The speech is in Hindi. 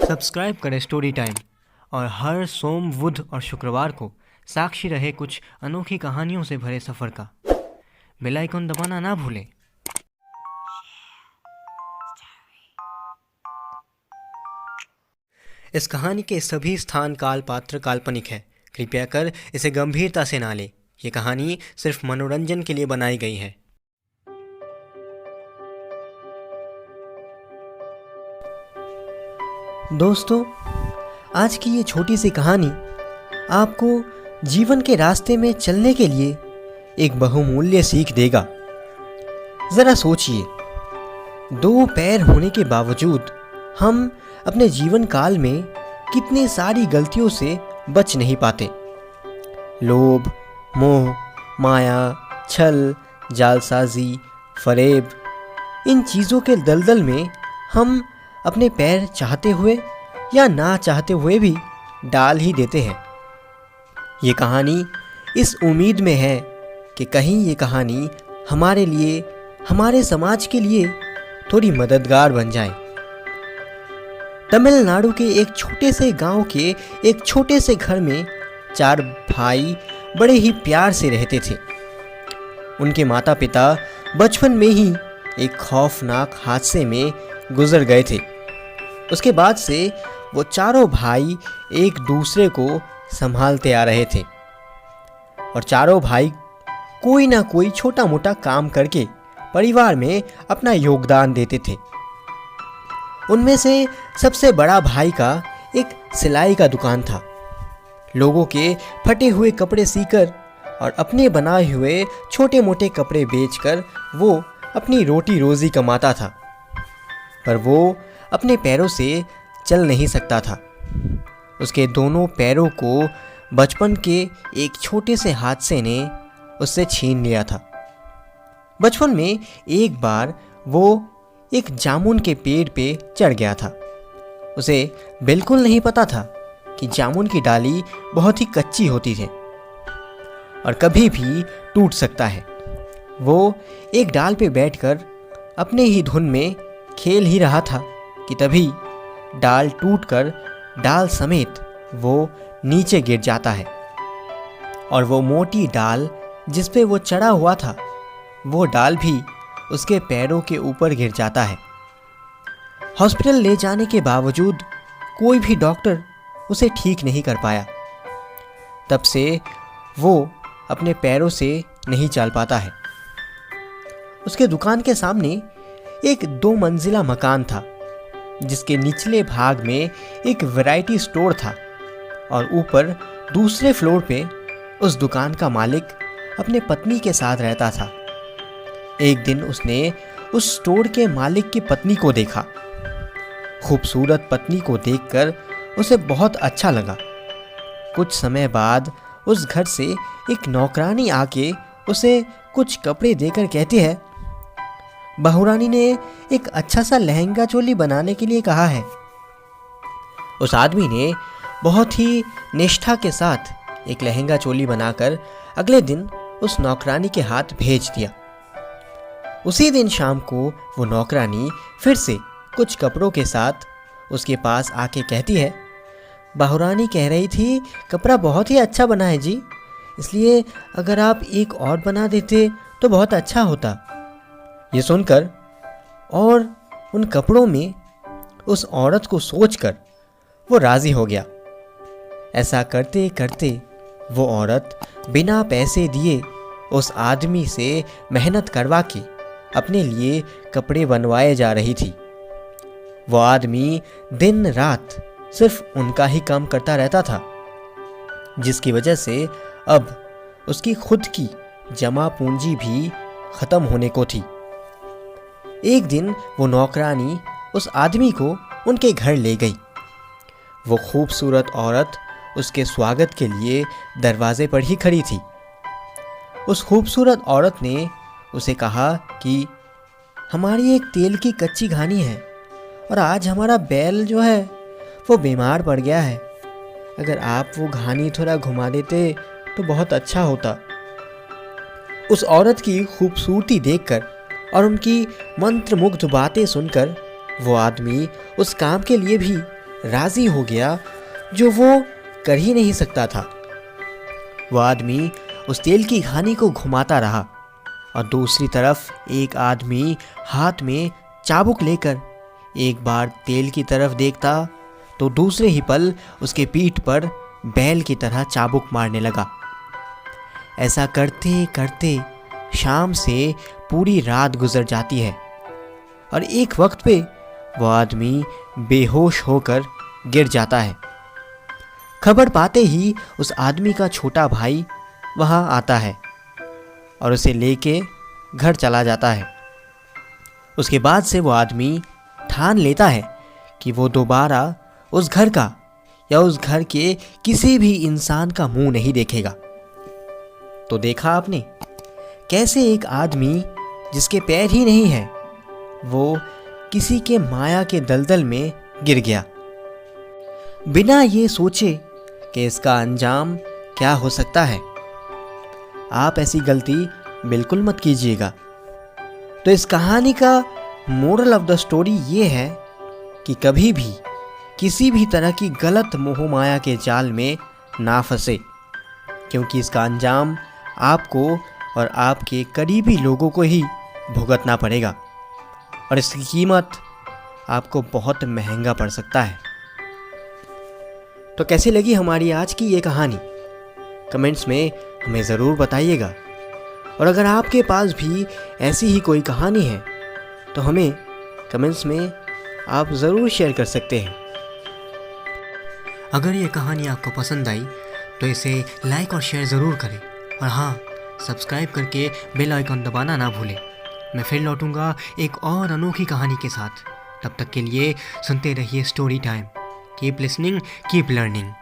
सब्सक्राइब करें स्टोरी टाइम और हर सोम, बुध और शुक्रवार को साक्षी रहे कुछ अनोखी कहानियों से भरे सफ़र का। बेल आइकन दबाना ना भूलें। इस कहानी के सभी स्थान, काल, पात्र काल्पनिक है। कृपया कर इसे गंभीरता से ना लें। ये कहानी सिर्फ मनोरंजन के लिए बनाई गई है। दोस्तों, आज की ये छोटी सी कहानी आपको जीवन के रास्ते में चलने के लिए एक बहुमूल्य सीख देगा। ज़रा सोचिए, 2 पैर होने के बावजूद हम अपने जीवन काल में कितनी सारी गलतियों से बच नहीं पाते। लोभ, मोह, माया, छल, जालसाजी, फरेब, इन चीज़ों के दलदल में हम अपने पैर चाहते हुए या ना चाहते हुए भी डाल ही देते हैं। ये कहानी इस उम्मीद में है कि कहीं ये कहानी हमारे लिए, हमारे समाज के लिए थोड़ी मददगार बन जाए। तमिलनाडु के एक छोटे से गांव के एक छोटे से घर में 4 भाई बड़े ही प्यार से रहते थे। उनके माता पिता बचपन में ही एक खौफनाक हादसे में गुजर गए थे। उसके बाद से वो चारों भाई एक दूसरे को संभालते आ रहे थे और चारों भाई कोई ना कोई छोटा मोटा काम करके परिवार में अपना योगदान देते थे। उनमें से सबसे बड़ा भाई का एक सिलाई का दुकान था। लोगों के फटे हुए कपड़े सीकर और अपने बनाए हुए छोटे मोटे कपड़े बेचकर वो अपनी रोटी रोजी कमाता था, पर वो अपने पैरों से चल नहीं सकता था। उसके दोनों पैरों को बचपन के एक छोटे से हादसे ने उससे छीन लिया था। बचपन में एक बार वो एक जामुन के पेड़ पे चढ़ गया था। उसे बिल्कुल नहीं पता था कि जामुन की डाली बहुत ही कच्ची होती है और कभी भी टूट सकता है। वो एक डाल पे बैठकर अपने ही धुन में खेल ही रहा था कि तभी डाल टूटकर डाल समेत वो नीचे गिर जाता है और वो मोटी डाल जिस पे वो चढ़ा हुआ था, वो डाल भी उसके पैरों के ऊपर गिर जाता है। हॉस्पिटल ले जाने के बावजूद कोई भी डॉक्टर उसे ठीक नहीं कर पाया। तब से वो अपने पैरों से नहीं चल पाता है। उसके दुकान के सामने एक 2 मंजिला मकान था, जिसके निचले भाग में एक वैरायटी स्टोर था और ऊपर दूसरे फ्लोर पे उस दुकान का मालिक अपने पत्नी के साथ रहता था। एक दिन उसने उस स्टोर के मालिक की पत्नी को देखा। खूबसूरत पत्नी को देखकर उसे बहुत अच्छा लगा। कुछ समय बाद उस घर से एक नौकरानी आके उसे कुछ कपड़े देकर कहती है, बहुरानी ने एक अच्छा सा लहंगा चोली बनाने के लिए कहा है। उस आदमी ने बहुत ही निष्ठा के साथ एक लहंगा चोली बनाकर अगले दिन उस नौकरानी के हाथ भेज दिया। उसी दिन शाम को वो नौकरानी फिर से कुछ कपड़ों के साथ उसके पास आके कहती है, बहुरानी कह रही थी कपड़ा बहुत ही अच्छा बना है जी, इसलिए अगर आप एक और बना देते तो बहुत अच्छा होता। ये सुनकर और उन कपड़ों में उस औरत को सोचकर वो राज़ी हो गया। ऐसा करते करते वो औरत बिना पैसे दिए उस आदमी से मेहनत करवा के अपने लिए कपड़े बनवाए जा रही थी। वो आदमी दिन रात सिर्फ उनका ही काम करता रहता था, जिसकी वजह से अब उसकी खुद की जमा पूंजी भी ख़त्म होने को थी। एक दिन वो नौकरानी उस आदमी को उनके घर ले गई। वो खूबसूरत औरत उसके स्वागत के लिए दरवाजे पर ही खड़ी थी। उस खूबसूरत औरत ने उसे कहा कि हमारी एक तेल की कच्ची घानी है और आज हमारा बैल जो है वो बीमार पड़ गया है। अगर आप वो घानी थोड़ा घुमा देते तो बहुत अच्छा होता। उस औरत की खूबसूरती देखकर और उनकी मंत्रमुग्ध बातें सुनकर वो आदमी उस काम के लिए भी राजी हो गया जो वो कर ही नहीं सकता था। वह आदमी उस तेल की घानी को घुमाता रहा और दूसरी तरफ एक आदमी हाथ में चाबुक लेकर एक बार तेल की तरफ देखता तो दूसरे ही पल उसके पीठ पर बैल की तरह चाबुक मारने लगा। ऐसा करते करते शाम से पूरी रात गुजर जाती है और एक वक्त पे वो आदमी बेहोश होकर गिर जाता है। खबर पाते ही उस आदमी का छोटा भाई वहाँ आता है और उसे लेके घर चला जाता है। उसके बाद से वो आदमी ठान लेता है कि वो दोबारा उस घर का या उस घर के किसी भी इंसान का मुंह नहीं देखेगा। तो देखा आपने कैसे एक आदमी जिसके पैर ही नहीं है वो किसी के माया के दलदल में गिर गया, बिना ये सोचे कि इसका अंजाम क्या हो सकता है। आप ऐसी गलती बिल्कुल मत कीजिएगा। तो इस कहानी का मोरल ऑफ द स्टोरी ये है कि कभी भी किसी भी तरह की गलत मोह माया के जाल में ना फंसे, क्योंकि इसका अंजाम आपको और आपके करीबी लोगों को ही भुगतना पड़ेगा और इसकी कीमत आपको बहुत महंगा पड़ सकता है। तो कैसी लगी हमारी आज की ये कहानी? कमेंट्स में हमें ज़रूर बताइएगा। और अगर आपके पास भी ऐसी ही कोई कहानी है तो हमें कमेंट्स में आप ज़रूर शेयर कर सकते हैं। अगर ये कहानी आपको पसंद आई तो इसे लाइक और शेयर ज़रूर करें और हाँ, सब्सक्राइब करके बेल आइकन दबाना ना भूलें। मैं फिर लौटूंगा एक और अनोखी कहानी के साथ। तब तक के लिए सुनते रहिए story time. Keep listening, keep learning.